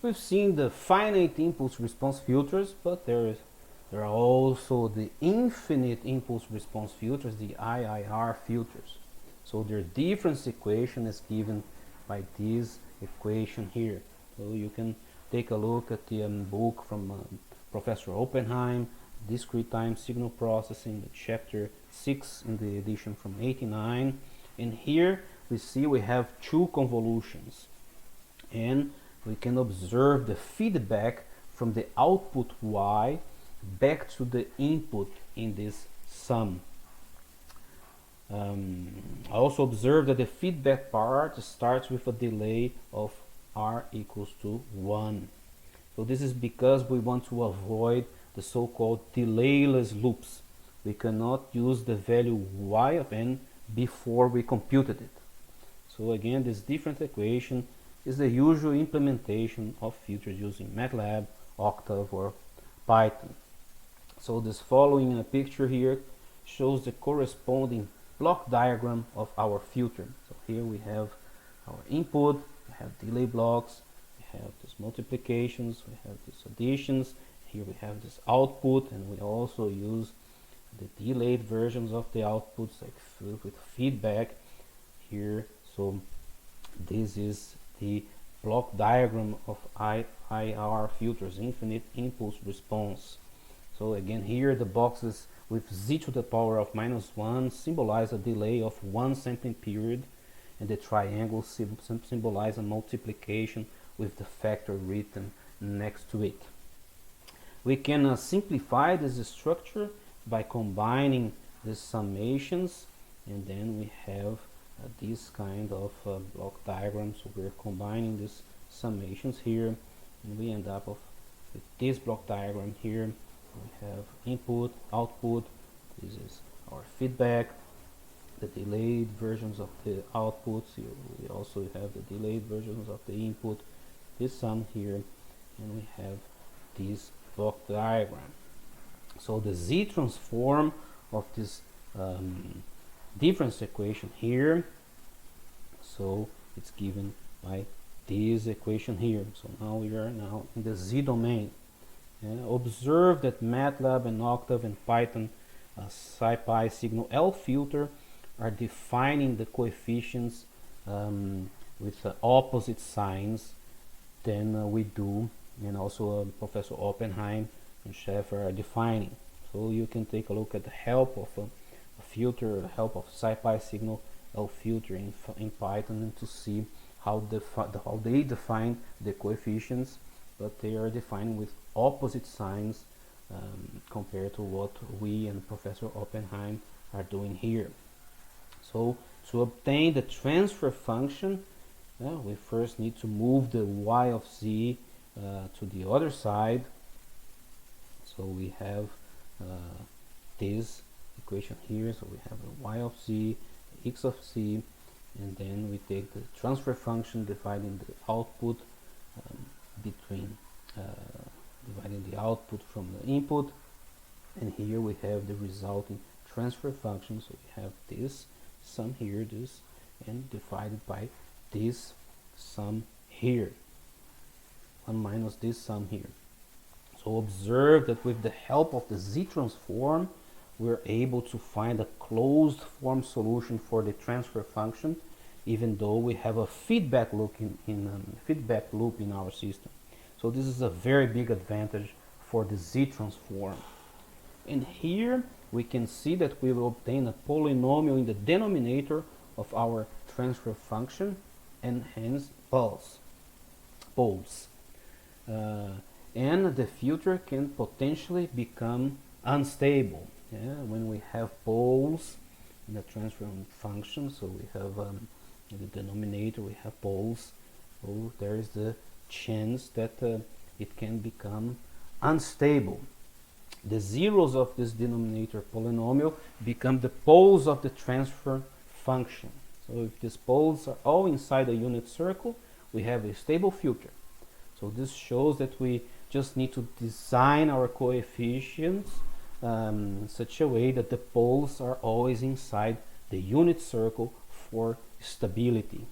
we've seen the finite impulse response filters, but there are also the infinite impulse response filters, the IIR filters. So their difference equation is given by this equation here. So you can take a look at the book from Professor Oppenheim, Discrete Time Signal Processing, the chapter 6 in the edition from 89. And here we see we have two convolutions. And we can observe the feedback from the output y back to the input in this sum. I also observe that the feedback part starts with a delay of r equals to 1. So this is because we want to avoid the so-called delayless loops. We cannot use the value y of n before we computed it. So again, this difference equation is the usual implementation of filters using MATLAB, Octave, or Python. So this following picture here shows the corresponding block diagram of our filter. So here we have our input, we have delay blocks, we have these multiplications, we have these additions, here we have this output, and we also use the delayed versions of the outputs like with feedback here. So this is the block diagram of IIR filters, infinite impulse response. So again, here the boxes with z to the power of -1 symbolize a delay of 1 sampling period, and the triangles symbolize a multiplication with the factor written next to it. We can simplify this structure by combining the summations, and then we have this kind of block diagram. So we're combining these summations here, and we end up with this block diagram here. We have input, output, this is our feedback, the delayed versions of the outputs, we also have the delayed versions of the input, this sum here, and we have this block diagram. So the z transform of this difference equation here, so it's given by this equation here. So now we are in the z domain. Observe that MATLAB and Octave and Python SciPy signal L filter are defining the coefficients with opposite signs than we do, and also Professor Oppenheim and Schaeffer are defining. So you can take a look at the help of a filter, the help of SciPy signal L filter in Python, and to see how they define the coefficients, but they are defined with opposite signs compared to what we and Professor Oppenheim are doing here. So to obtain the transfer function, we first need to move the y of z to the other side. So we have this equation here. So we have the y of z, x of z, and then we take the transfer function dividing the output dividing the output from the input, and here we have the resulting transfer function. So we have this sum here, this, and divided by this sum here, 1 minus this sum here. So observe that with the help of the z transform, we're able to find a closed form solution for the transfer function, even though we have a feedback loop in our system. So this is a very big advantage for the z transform. And here we can see that we will obtain a polynomial in the denominator of our transfer function, and hence poles. And the filter can potentially become unstable when we have poles in the transfer function. So we have in the denominator we have poles, so there is the chance that it can become unstable. The zeros of this denominator polynomial become the poles of the transfer function. So if these poles are all inside a unit circle, we have a stable filter. So this shows that we just need to design our coefficients in such a way that the poles are always inside the unit circle for stability.